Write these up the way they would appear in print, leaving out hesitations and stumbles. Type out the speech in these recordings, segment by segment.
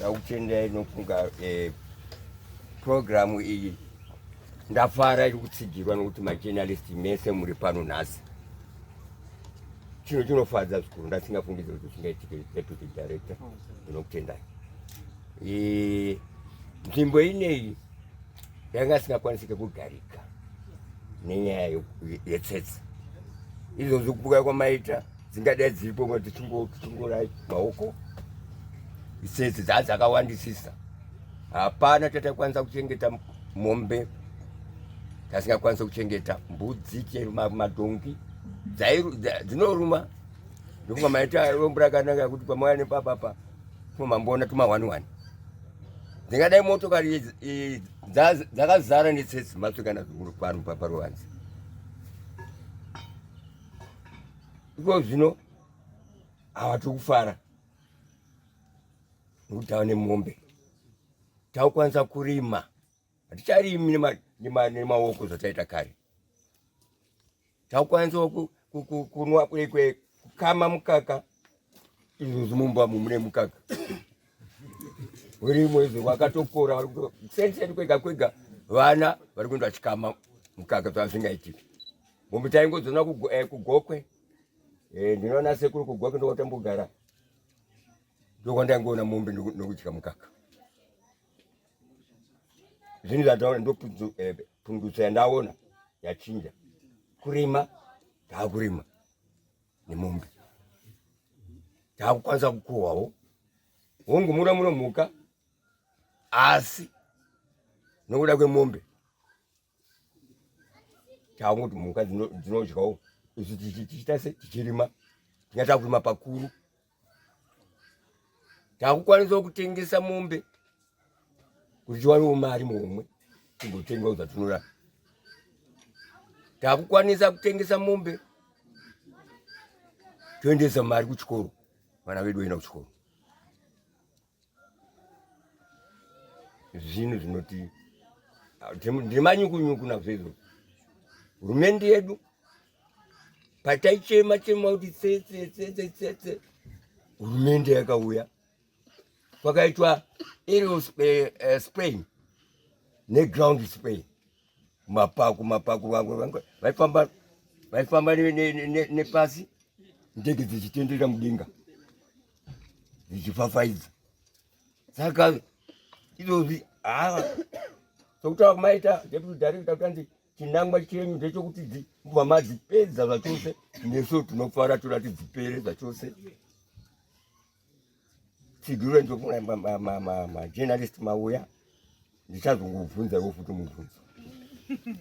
Nautendai nofunga programu iyi ndafara iri kutsigirwa nokuti majournalist mese muri pano nhasi. Chino chinofadza zvikuru, ndasingafungidze kuti chingaitike deputy director. Ndinokutendai. Nzvimbo ineyi yanga isingakwanisike kugarika nenyaya yetsetse. Izvozvo kubuka kwamaita dzingadai dziripo kuti tichingora maoko. Tsetse dzakawandisisa. Hapana tatakwanisa kuchengeta mombe, tasingakwanisa kuchengeta mbudzi, madongi dzinoruma. Ndofunga maita rombura kanaka kuti pamwana papapa tomambona tuma-1-1. Dzingadai motokari dzakazara netsetse matsvekana pano paruvanzi. Iko zvino havatokufara nokuti tava nemombe. Takukwanisa kurima, haticharimi nemaoko zvataita kare. Takukwanisa kunwa kukama mukaka. Izvozvo mumba mune mukaka urimo, izvo wakatopora. Seni kwega vana vari kuenda vachikama mukaka zvazvingaitiki. Mombe taingodzona kugokwe. Ndinoona sekuru kugokwe ndokutambogara. Ndokwandingoona mombe nokudya mukaka. Zvinhu zvataura ndopundutso yandaona yachinja. Kurima, taakurima nemombe. Taakukwanisa kukohwawo. Hongu muno mhuka, asi nokuda kwemombe taakungoti mhuka dzinodyawo. Isu tichiita se tichirima, tingata kurima pakuru. Taakukwanisa kutengesa mombe kuti tiwanewo mari muhomwe tingotengawo zvatinorarama. Taakukwanisa kutengesa mombe toendesa mari kuchikoro, vana vedu voenda kuchikoro. Zvinhu zvinoti ndiri manyukunyuku nazvo izvozvo. Hurumende yedu pataichema kuti tsetse, hurumende yakauya. Kwakaitwa aerial spraying neground spraying. Mapaku vaifamba nepasi, ndege dzichitenderera mudenga dzichifafaidza. Saka izvozvi sokutaura kumaita deputy director kutanzi chinangwa chenyu ndechekuti kubva madzipedza zvachose, nesu tinofara toda tidzipere zvachose. Tsigirwe ndokuona majournalist mauya, ndichazongobvunzawo futi mubvunzo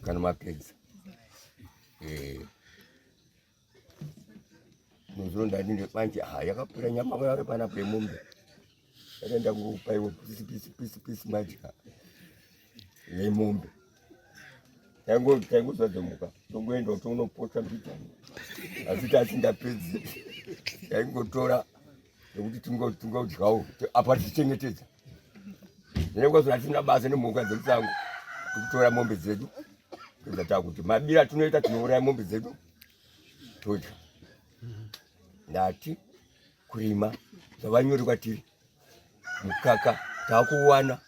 kana mapedza. Nozonda ndine manje yakapera nyama yare pana pemombe. Ndaenda kupaiwa pisi manje yemombe. Tango zadzomuka. Tongoenda tonopota mbitani. Asi asingapedzi. Tangotora nokuti tingodyawo apa tichengetedza. Ndinenge zvatina basa nemhuka dzekutsango kutora mombe dzedu. Kuza takuti mabira tunoita tinouraya mombe dzedu todya. Ndati kurima zvavanyori kwatiri. Mukaka taakuwana,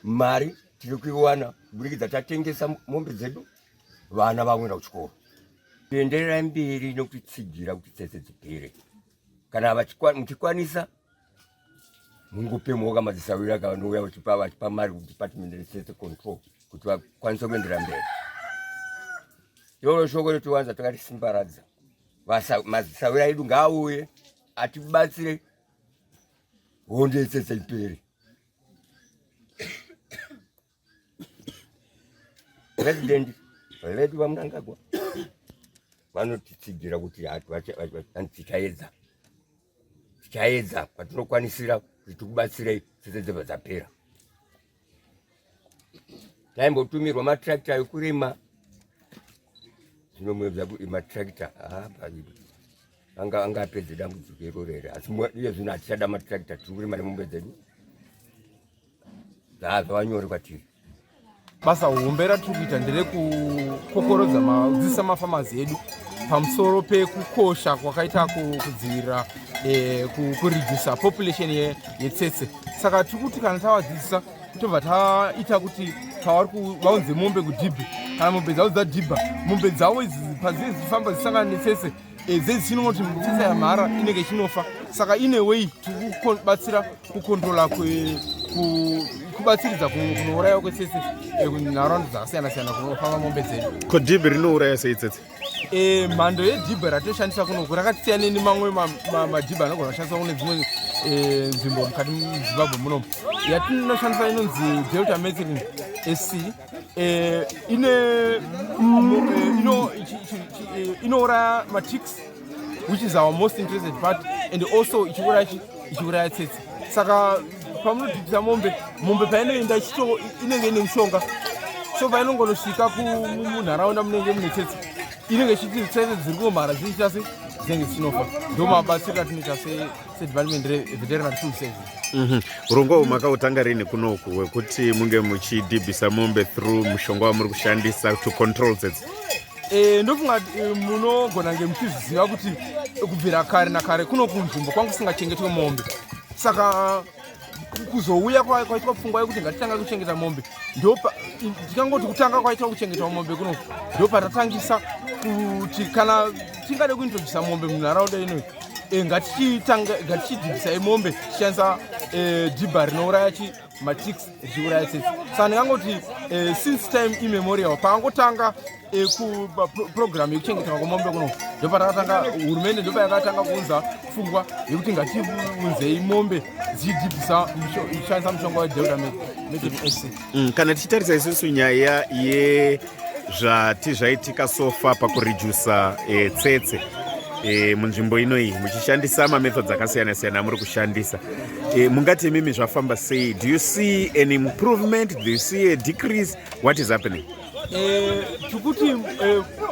mari tiri kuiwana kuburikidza tatengesa mombe dzedu, vana vamwenda kuchikoro. Kuenderera mberi nokutsigira kuti tsetse dzipere. Kana muchikwanisa mungopemowo kamadzisawira kavanouya vachipa mari kudepartment research control kuti vakwanise kuendera mberi. Iro shoko retowanza takatisimbaradza. Mazisawira edu ngaauye atibatsire honde tsetse ipere. President vedu vaMnangagwa vanotitsigira kuti tichaedza patinokwanisira kuti tikubatsirei tsetse dzebva dzapera. Taimbotumirwa matractor ekurima. Zvinomwedza kuti matractor anga apedze dambudziko iroro here. Asi iye zvino hatichada matractor, tiri kurima nemombe dzedu. Zvavanyore kwatiri. Basa hombe ratiri kuita nderekukokorodza kudzidzisa mafamazi edu pamusoro pekukosha kwakaita kudzivirira kuredusa population yetsetse. Saka tikuti kana tavadzidzisa tobva taita kuti vaunze mombe kudhibhi kana mombe dzavo dzadhibha mombe dzavo padziye dzichifamba dzisangana netsetse dzechinongoti tsetse yamhara inenge ichinofa. Saka ine way tikubatsira kukontrola kubatsiridza kunouraya kwetsetse kunharaunda dzakasiyana-siyana kunofamba mombe dzedu. Ko dhibhi rinouraya sei tsetse? Mhando yedhibha ratoshandisa kunoku rakasiyana nemamwe madhibha anogona kushandiswa kune dzimwe nzvimbo mukati muZimbabwe munomu. Yatinoshandisa inonzi Delta Methylene SC. Inouraya maticks, which is our most interested part, and also ichiuraya tsetse. Saka pamunodhibhisa mombe painoenda inenge ine mushonga, so painongonosvika munharaunda munenge mune tsetse inenge ichiti tsetse dziri kumhara dzichiita dzinenge dzichinofa. Ndo mabatsiro atinoita sedepartment reveterinary food service. Urongwa makautanga rini kunoku wekuti munge muchidhibhisa mombe through mushonga wamuri kushandisa to control tsetse? Ndofunga munogona nge muchiziva kuti kubvira kare nakare kuno kunzvimbo kwangu kusingachengetwe mombe. Saka kuzouya kwaitwa pfungwa yekuti ngatitanga kuchengeta mombe, ndikangoti kutanga kwaitwa kuchengeta mombe kunoku ndopatatangisa kuti kana tingade kuintroducisa mombe munharaunda inoyi ngatichidhibhisa mombe tichishandisa dhibha rinouraya maticks richiuraya tsetse. Saka ndingangoti since time immemorial pakangotanga program yekuchengetwa kwemombe kuno ndopatakatanga hurumende ndopayakatanga kuunza pfungwa yekuti ngatiunzei mombe dzichidhibhisa ichishandisa mushonga weDelta Methylene SC. Kana tichitarisa isusu nyaya yezvati zvaitika sofa pakuredusa tsetse munzvimbo inoyi muchishandisa mamethods akasiyana-siyana muri kushandisa, mungati mimi zvafamba sei? Do you see an improvement? Do you see a decrease? What is happening? Tukuti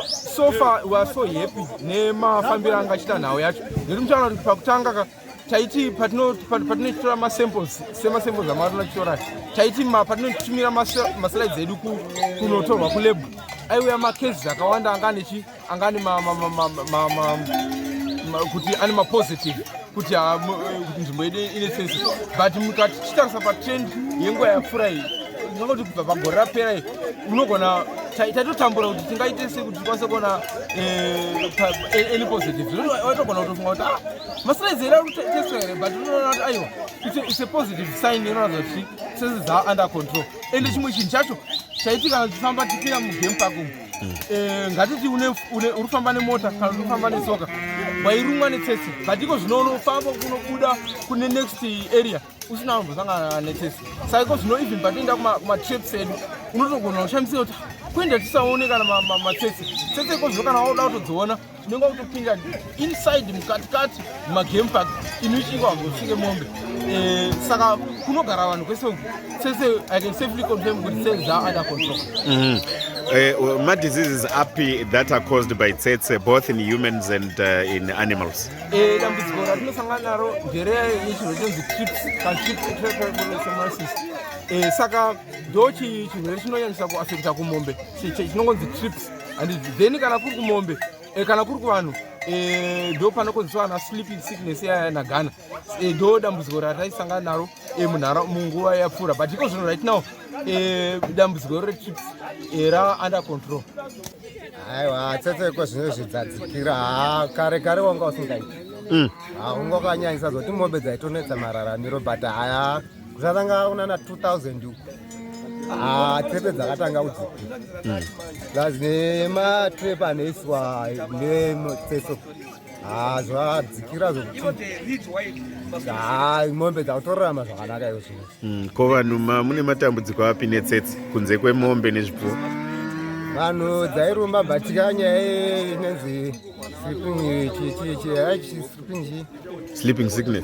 so far we are so happy nemafambiro anga achita nhau yacho, nekuti muchaona kuti pakutanga taiti patinotora masamples semasamples amatinotora taiti patinotumira maslides edu kunotorwa kulab aiuya macases akawanda angane kuti ane mapositive kuti nzvimbo yedu ine tsetse, but mukati tichitarisa patrend yenguva yapfuura iyi ngoti kubva pagore rapera iyi unogona taitotambura kuti tingaite sekuti tikwanise kuona any positive. Watogona kutofunga kuti maslides edu arikuteswa here, but unoona kuti aiwa it's a positive sign inoratidza kuti tsetse dza under control. Ende chimwe chinhu chacho chaiti kana tifamba tipinda mugame park umu, ngatiti uri kufamba nemota kana uri kufamba nesoka wairumwa netsetse, but iko zvino unofamba kunobuda kune next area usina kumbosangana netsetse. Saka iko zvino even patienda kumatrips edu unotogona kushandisa kuti kuenda tisaone kana matsetse iko zvino kana wauda kutodziona unenge kutopinda inside mukatikati mumagame park inochika wangosvike mombe. Saka kunogara vanhu kwese uku tsetse I can safely confirm kuti tsetse dza under control. What diseases that are caused by tsetse both in humans and in animals? Dambudziko ratinosangana naro ndereya yechinhu chinonzi trips. Saka ndo chirwere chinonyanyisa kuafekta kumombe chinongonzi trips, and then kana kuri kumombe kana kuri kuvanhu ndo panokonzeswa na sleeping sickness yanagana. Ndo dambudziko rataisangana naro munguva yapfuura, but iko zvino right now dambudziko retrips era under control. Aiwa tsetse ko zvino zvidzadzikira kare wanga usingaiti unga kanyanyisa zoti mombe dzaitonetsa mararamiro, but haya kuzatanga unana 2000 uku tsetse dzakatanga kudzikira plus nematrep anoiswa nemutsetso zvadzikira zvokuti mombe dzakutorarama zvakanaka iyo zvino. Ko vanhu mune matambudziko api netsetse kunze kwemombe nezvipfuwo? Vanhu dzairumba batika nyaya inonzi sleeping sickness.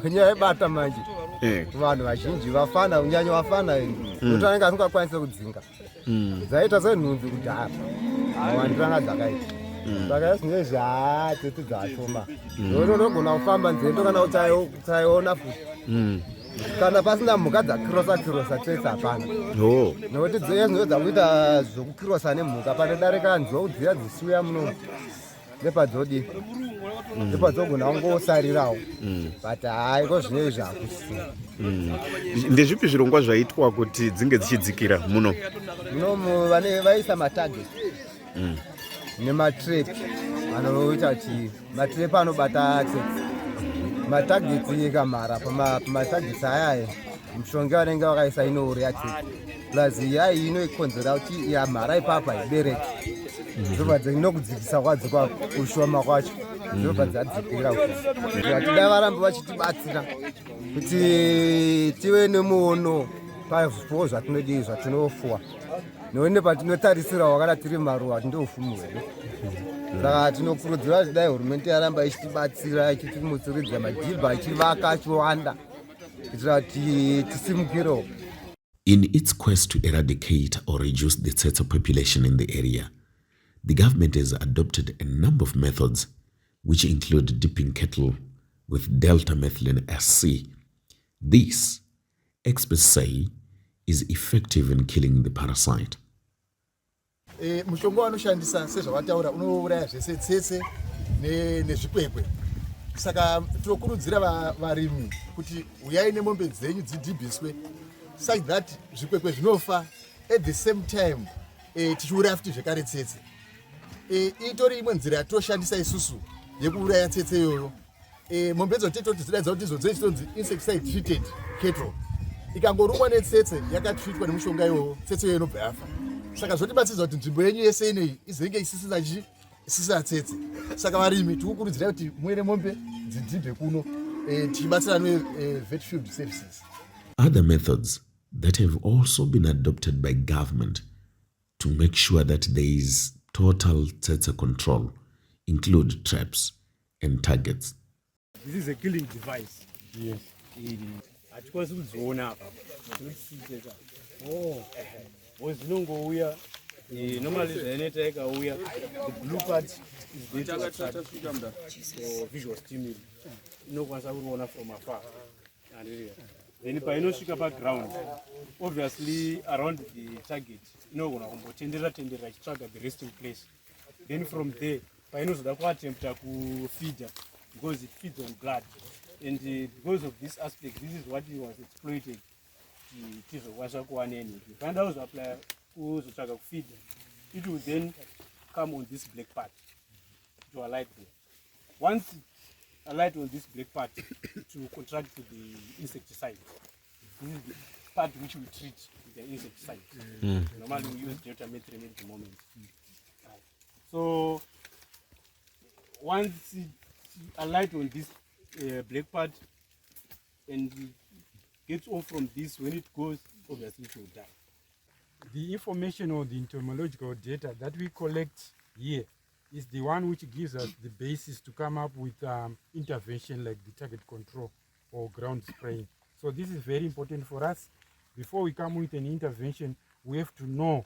Nyaya yebata manje vanhu vazhinji vafana kunyanya vafana utanenge asingakwanise kudzinga dzaita senhunzi kudhara wandiranga dzakaita. Saka zvinenge tsetse dzashoma ndogona kufamba nzendo kana utsaiona futi kana pasina mhuka dzakirosa tsetse hapana. Nokuti dzeye dzinoedza kuita zvokukirosa nemhuka panodarika nzou dziya dzisiuya muno nepadzodi nepadzogona kungosarirawo but haiko zvinezvi hakusisina. Ndezvipi zvirongwa zvaitwa kuti dzinge dzichidzikira muno vaisa matarget nematrap anoita kuti matrap anobata tsetse. Matarget ekamhara pamatarget aya mishonga vanenge vakaisa inouraya tsetse plus yai inokonzera kuti mhara ipapa ibereke zvobva inokudzikisa kwadzo kushoma kwacho zvobva dzadzikira tida varamba vachitibatsira kuti tive nemuono pazvifuwo zvatinodii zvatinofuwa noone patinotarisira wakada tiri maruwa tindoufumi hwedu. Saka tinokurudzira kuti dai hurumende yaramba ichitibatsira ichitimutsiridza madhibha ichivaka achiwanda kuitira kuti tisimukirewo. In its quest to eradicate or reduce the Tsetse population in the area, the government has adopted a number of methods which include dipping cattle with delta methylene SC. This, experts say, is effective in killing the parasite. Mushonga wanoshandisa sezvavataura unouraya zvese tsetse nezvikwekwe. Saka tinokurudzira varimi kuti uyai nemombe dzenyu dzidhibhiswe such that zvikwekwe zvinofa at the same time tichiuraya futi zvekare tsetse. Itori imwe nzira yatoshandisa isusu yekuuraya tsetse iyoyo. Mombe dzo tete tizidaidza kuti idzo dzinonzi insecticide treated cattle. Ikangorumwa netsetse yakatreatwa nemushonga iyoyo tsetse iyoyo inobva yafa. Saka zvotibatsiridza kuti nzvimbo yenyu yese ineyi izenge isisina tsetse. Saka varimi tikukurudzira kuti muende mombe dzidhibhe kuno tichibatsira vet field services. Other methods that have also been adopted by government to make sure that there is total Tsetse control include traps and targets. This is a killing device. Yes. Atikwazi kudziona apa. Oh. Wozvinongouya normally zvainoita ikauya the blue part is there to attract for visual stimuli. Inokwanisa kuona from afar. Then painosvika paground, obviously around the target inogona kumbotenderera ichitsvaga the resting place. Then from there painozoda kuatempta kufeeder because it feeds on blood, and because of this aspect this is what it was exploited. Tizokwanisa kuwana nyika. Panda uzoapply kuzotsvaga kufeeder, it will then come on this black part to alight there. Once alight on this black part to contract to the insecticide. This is the part which we treat with the insecticide. Normally we use geographically at the moment. So once it alight on this black part and it gets off from this, when it goes, obviously it will die. The information or the entomological data that we collect here is the one which gives us the basis to come up with intervention like the target control or ground spraying. So this is very important for us. Before we come with an intervention, we have to know,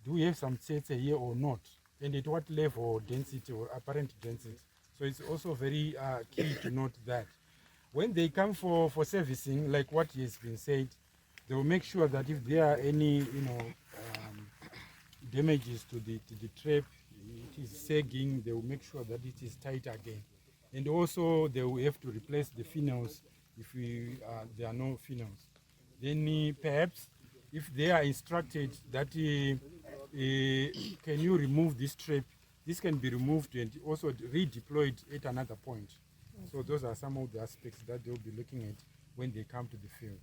do we have some tsetse here or not? And at what level or density or apparent density? So it's also very key to note that. When they come for servicing, like what has been said, they will make sure that if there are any damages to the trap, it is sagging, they will make sure that it is tight again. And also they will have to replace the finals if there are no finals. Then perhaps if they are instructed that can you remove this trap, this can be removed and also redeployed at another point. So those are some of the aspects that they will be looking at when they come to the field.